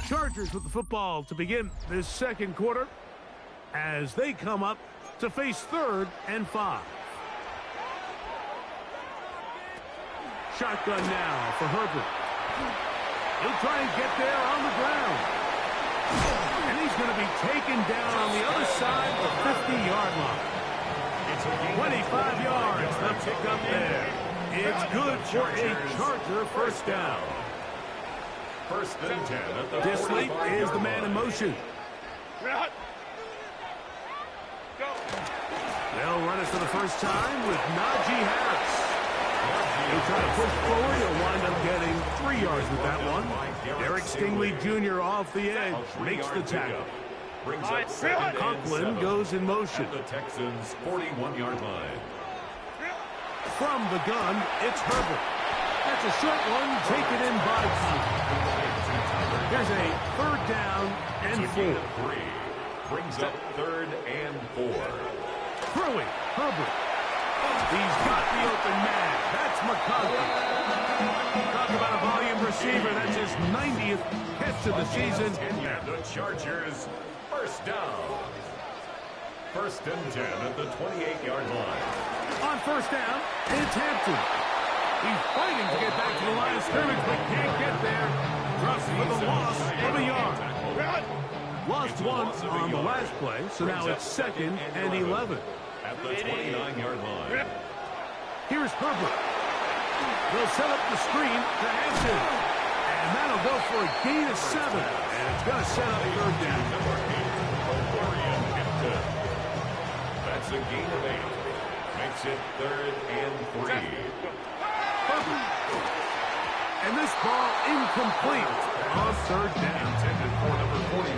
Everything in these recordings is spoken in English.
Chargers with the football to begin this second quarter as they come up to face 3rd and 5. Shotgun now for Herbert. He'll try and get there on the ground. And he's going to be taken down on the other side of the 50-yard line. 25 yards, the pickup there. It's good for a Charger first down. 1st and 10 at the Disley is the man in motion. They'll run it for the first time with Najee Harris. He'll try to push forward. He'll wind up getting 3 yards with that one. Eric Stingley Jr. off the edge makes the tackle. Conklin goes in motion. At the Texans' 41-yard line. From the gun, it's Herbert. That's a short one taken in by Conklin. Here's a 3rd down and 4. Brings up 3rd and 4. Throwing, Herbert. He's got the open man. That's McConkey. Talk about a volume receiver. That's his 90th catch of the season. And the Chargers, first down. 1st and 10 at the 28-yard line. On first down, it's Hampton. He's fighting to get back to the line of scrimmage, but can't get there. Just for the loss of a yard. Lost one on the last play, so now it's 2nd and 11. At the 29-yard line. Here's Herbert. They'll set up the screen to Hampton. And that'll go for a gain of 7. And it's going to set up 3rd down. That's a gain of 8. Makes it 3rd and 3. Herbert. And this ball incomplete on 3rd down.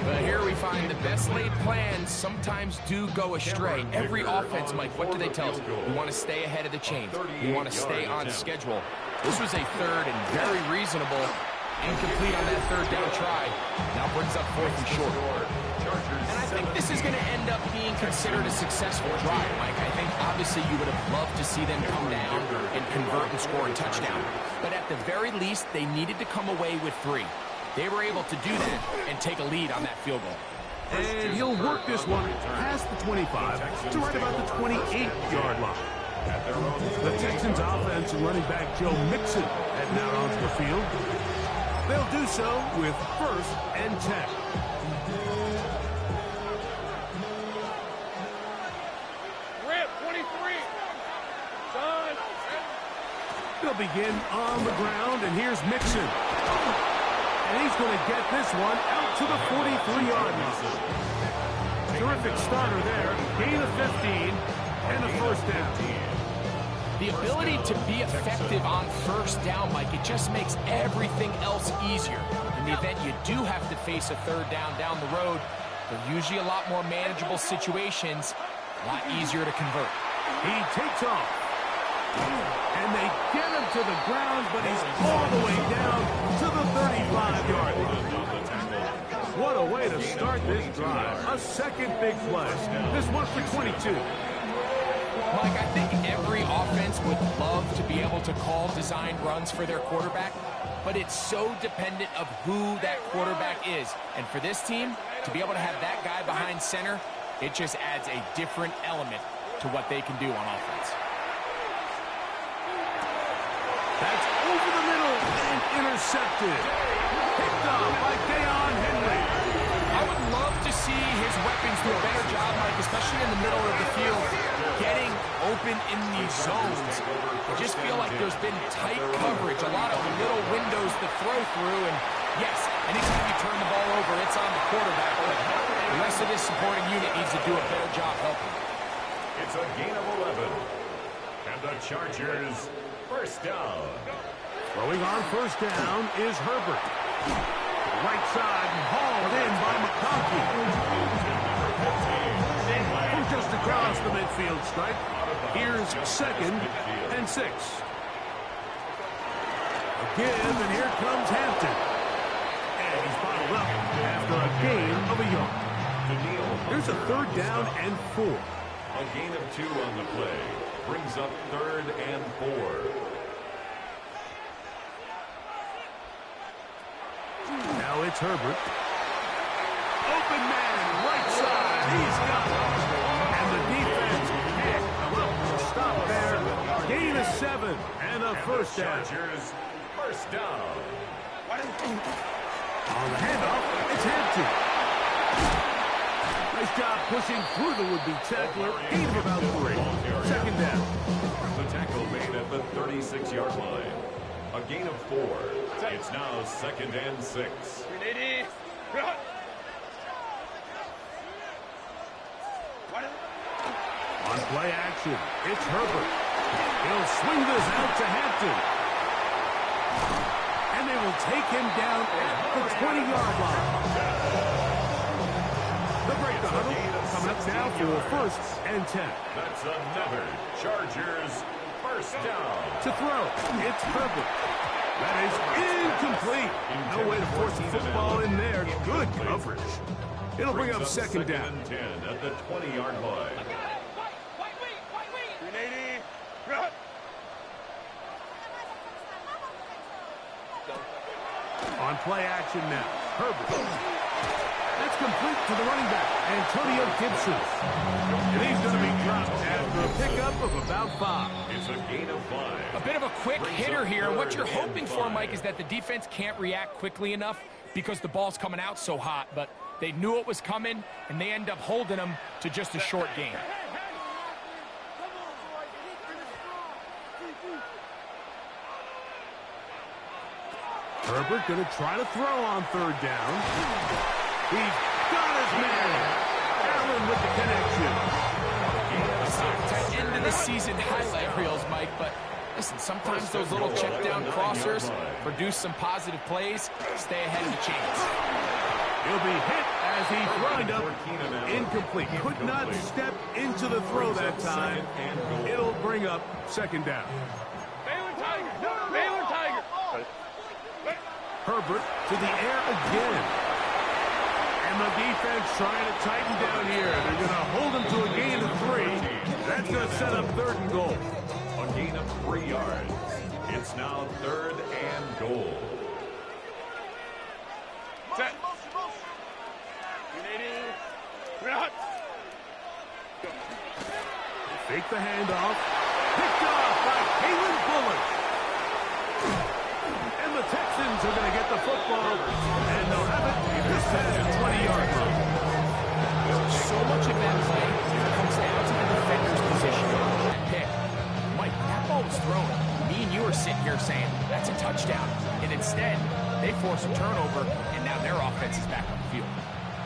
But here we find the best laid plans sometimes do go astray. Every offense, Mike, what do they tell us? We want to stay ahead of the chains. We want to stay on schedule. This was a 3rd and very reasonable. Incomplete on that 3rd down try. Now brings up 4th and short. And I think this is going to end up being considered a successful drive, Mike. I think obviously you would have loved to see them come down and convert and score a touchdown. But at the very least, they needed to come away with 3. They were able to do that and take a lead on that field goal. And he'll work this one past the 25 to right about the 28-yard line. The Texans offense and running back Joe Mixon heading out onto the field. They'll do so with 1st and 10. They'll begin on the ground, and here's Mixon. And he's going to get this one out to the 43-yard line. Terrific starter there. Gain of 15 and a 1st down. The ability to be effective on 1st down, Mike, it just makes everything else easier. In the event you do have to face a 3rd down the road, they're usually a lot more manageable situations, a lot easier to convert. He takes off. And they get him to the ground, but he's all the way down to the 35-yard line. What a way to start this drive. A 2nd big play. This one for 22. Mike, I think every offense would love to be able to call design runs for their quarterback, but it's so dependent of who that quarterback is. And for this team, to be able to have that guy behind center, it just adds a different element to what they can do on offense. That's over the middle and intercepted. Picked up by Deion Henry. I would love to see his weapons do a better job, Mike, especially in the middle of the field, getting open in these zones. I just feel like there's been tight coverage, a lot of little windows to throw through, and yes, anytime you turn the ball over, it's on the quarterback, but the rest of this supporting unit needs to do a better job helping. It's a gain of 11. And the Chargers, first down. Throwing on 1st down is Herbert. Right side hauled in by McConkey. From just across the midfield stripe. Here's 2nd and 6. A give, and here comes Hampton. And he's bottled up after a gain of a yard. Here's a 3rd down and 4. A gain of 2 on the play. Brings up 3rd and 4. Now it's Herbert. Open man, right side. He's got it. And the defense can't come up with a stop there. Gain of 7 and a first down. Chargers, first down. On the handoff, it's Hampton. Nice job pushing through the would-be tackler. Gain of about 3. Second down. The tackle made at the 36-yard line. A gain of 4. It's now 2nd and 6. On play action, it's Herbert. He'll swing this out to Hampton. And they will take him down at the 20-yard line. The break the huddle coming up now for 1st and 10. That's another Chargers first down. To throw, it's Herbert. That is incomplete. No way to force the football in there. Good coverage. It'll bring up 2nd down. And 10 at the 20-yard line. On play action now, Herbert. That's complete to the running back, Antonio Gibson. And he's going to be dropped after a pickup of about 5. It's a gain of 5. A bit of a quick hitter here. What you're hoping for, Mike, is that the defense can't react quickly enough because the ball's coming out so hot. But they knew it was coming, and they end up holding them to just a short gain. Herbert going to try to throw on 3rd down. He's got his man. Allen with the connection. End of the season highlight reels, Mike, but listen, sometimes those little check down crossers produce some positive plays. Stay ahead of the chains. He'll be hit as he wind up incomplete. Could not step into the throw that time. It'll bring up 2nd down. Herbert to the air again. And the defense trying to tighten down here. They're going to hold him to a gain of 3. That's going to set up 3rd and goal. A gain of 3 yards. It's now 3rd and goal. Set. Fake the handoff. Picked off by Kalen Bullock. And the Texans are going to get the football. And they'll have it this time at 20-yard line. So much of that play comes down to the defender's position on that pick. Mike, that ball was thrown. Me and you are sitting here saying, that's a touchdown. And instead, they force a turnover, and now their offense is back on the field.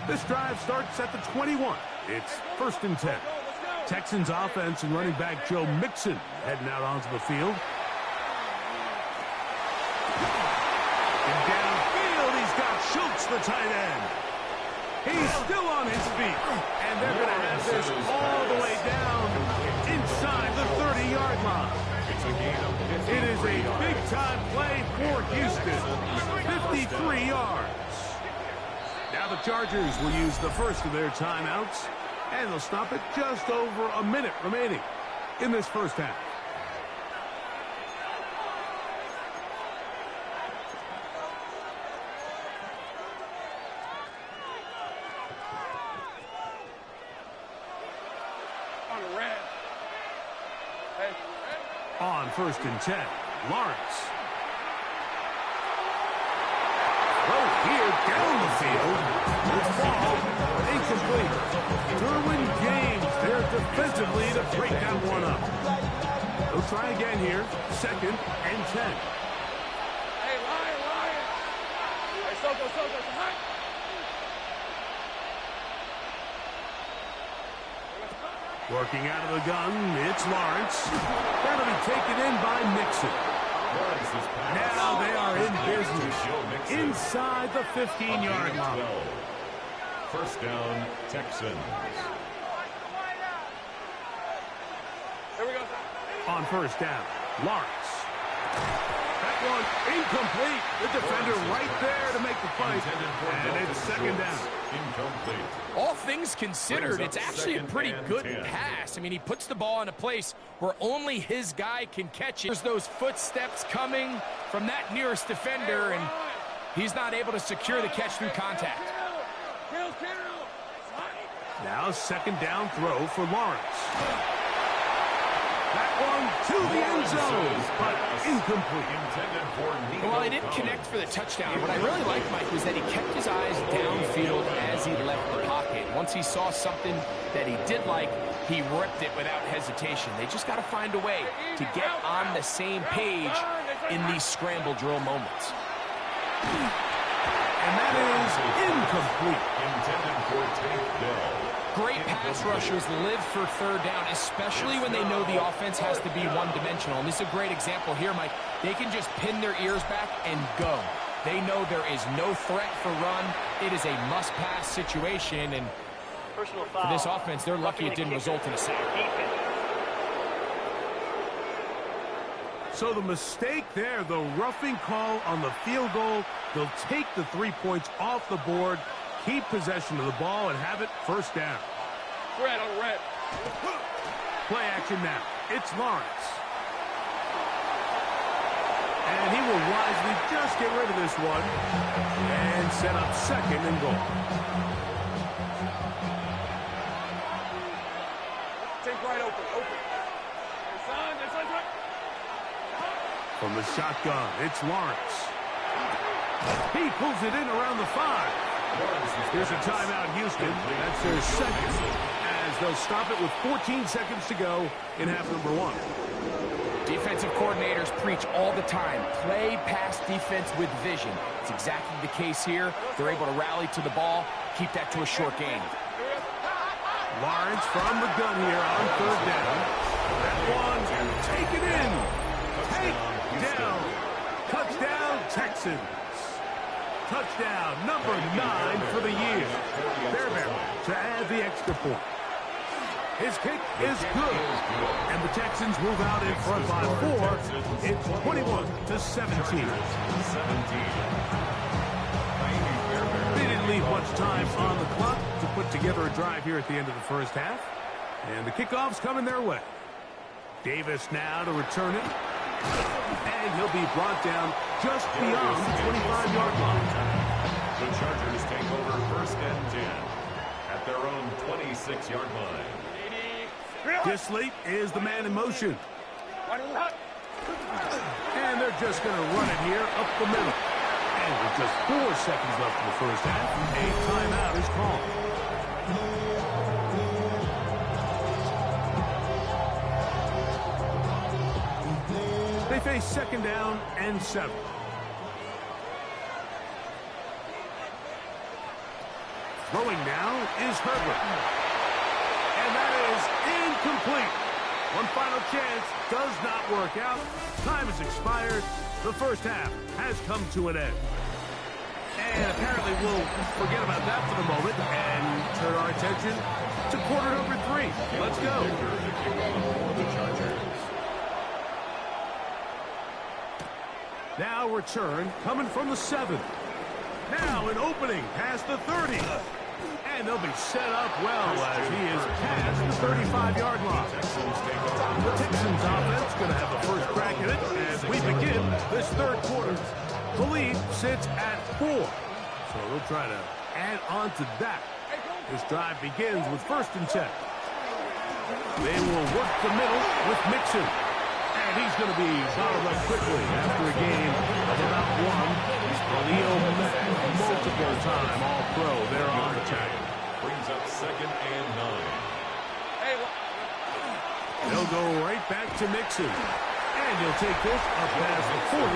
This drive starts at the 21. It's 1st and 10. Texans offense and running back Joe Mixon heading out onto the field. And downfield, he's got Schultz, the tight end. He's still on his feet. And they're going to have this all the way down inside the 30-yard line. It is a big-time play for Houston. 53 yards. Now the Chargers will use the first of their timeouts, and they'll stop it just over a minute remaining in this first half. On 1st and 10, Lawrence. Throw here down the field. It's ball incomplete. Derwin James there defensively to break that one up. They'll try again here. 2nd and 10. Hey, Ryan. Hey, Soko, come on. Working out of the gun, it's Lawrence. That'll be taken in by Mixon. Now they are in business inside the 15-yard line. First down, Texans. Here we go. On 1st down, Lawrence. That one incomplete. The defender right there to make the fight. And it's 2nd down. Incomplete. All things considered, it's actually a pretty good pass. I mean, he puts the ball in a place where only his guy can catch it. There's those footsteps coming from that nearest defender, and He's not able to secure the catch through contact. Now second down throw for Lawrence. That one to the end zone, but incomplete. Well, he didn't connect for the touchdown. What I really liked, Mike, was that he kept his eyes downfield as he left the pocket. Once he saw something that he did like, he ripped it without hesitation. They just got to find a way to get on the same page in these scramble drill moments. And that is incomplete. Intended for Tank Dell. Great pass rushers live for third down, especially when they know the offense has to be one-dimensional. And this is a great example here, Mike. They can just pin their ears back and go. They know there is no threat for run. It is a must-pass situation, and for this offense, they're lucky it didn't result in a sack. So the mistake there, the roughing call on the field goal, they'll take the 3 points off the board, keep possession of the ball, and have it first down. Red on red. Play action now. It's Lawrence. And he will wisely just get rid of this one and set up second and goal. Take right open. From the shotgun, it's Lawrence. He pulls it in around the 5. Here's a timeout, Houston. That's their second, as they'll stop it with 14 seconds to go in half number 1. Defensive coordinators preach all the time, play pass defense with vision. It's exactly the case here. They're able to rally to the ball, keep that to a short game. Lawrence from the gun here on third down. That one, take it in. Take down. Touchdown, Texans. Touchdown, number 9 for the year. Fairbairn to add the extra point. His kick is good. And the Texans move out in front by 4. It's 21-17. They didn't leave much time on the clock to put together a drive here at the end of the first half. And the kickoff's coming their way. Davis now to return it. And he'll be brought down just beyond the 25-yard line. The Chargers take over first and 10 at their own 26-yard line. Disley is the man in motion. And they're just going to run it here up the middle. And with just 4 seconds left in the first half, a timeout is called. They face second down and 7. Throwing now is Herbert. And that is incomplete. One final chance does not work out. Time has expired. The first half has come to an end. And apparently we'll forget about that for the moment and turn our attention to quarter number 3. Let's go. Now return coming from the 7. Now an opening past the 30. And they'll be set up well as he is past the 35-yard line. The Texans offense going to have the first crack at it as we begin this third quarter. The lead sits at 4. So they'll try to add on to that. This drive begins with first and 10. They will work the middle with Mixon. And he's going to be bottled up quickly after a game of about 1. Leo Mack, multiple-time All-Pro there on attack. Brings up second and 9. They'll go right back to Mixon. And he'll take this up past the 40.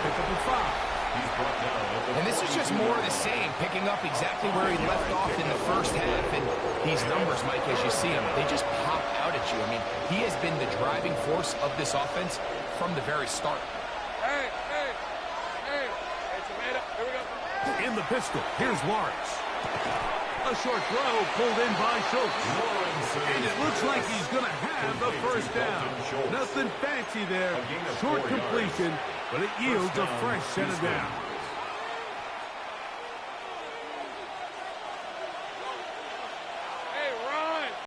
Pick up a 5. And this is just more of the same, picking up exactly where he left off in the first half. And these numbers, Mike, as you see them, they just pop out at you. I mean, he has been the driving force of this offense from the very start. Hey, tomato. Here we go. In the pistol, here's Lawrence. A short throw pulled in by Schultz. And it looks like he's going to have the first down. Nothing fancy there. Short completion, but it yields a fresh set of down.